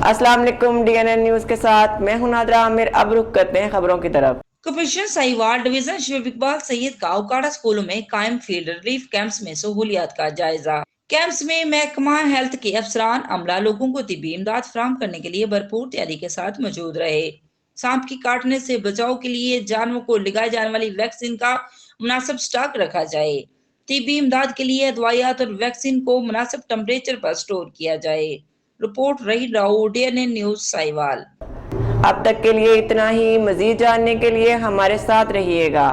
अस्सलाम वालेकुम। DNN news के साथ मैं हूं नादरा आमिर। अब रुख करते हैं खबरों की तरफ। कमिश्नर साहिवाल डिवीजन शफीक इकबाल सैयद का उकाड़ा स्कूलों में कायम फील्ड रिलीफ कैंप्स में सहूलियात का जायजा। कैंप्स में महकमा हेल्थ के अफसरान अमला लोगों को तिब्बी इमदाद फराहम करने के लिए भरपूर तैयारी के साथ मौजूद रहे। सांप की काटने से बचाव के लिए जानवरों को लगाई जाने वाली वैक्सीन का मुनासिब स्टॉक रखा जाए। तिब्बी इमदाद के लिए दवाइयात और वैक्सीन को मुनासिब टेम्परेचर पर स्टोर किया जाए। रिपोर्ट रही राउ, डीएनएन न्यूज साहिवाल। अब तक के लिए इतना ही। मजीद जानने के लिए हमारे साथ रहिएगा।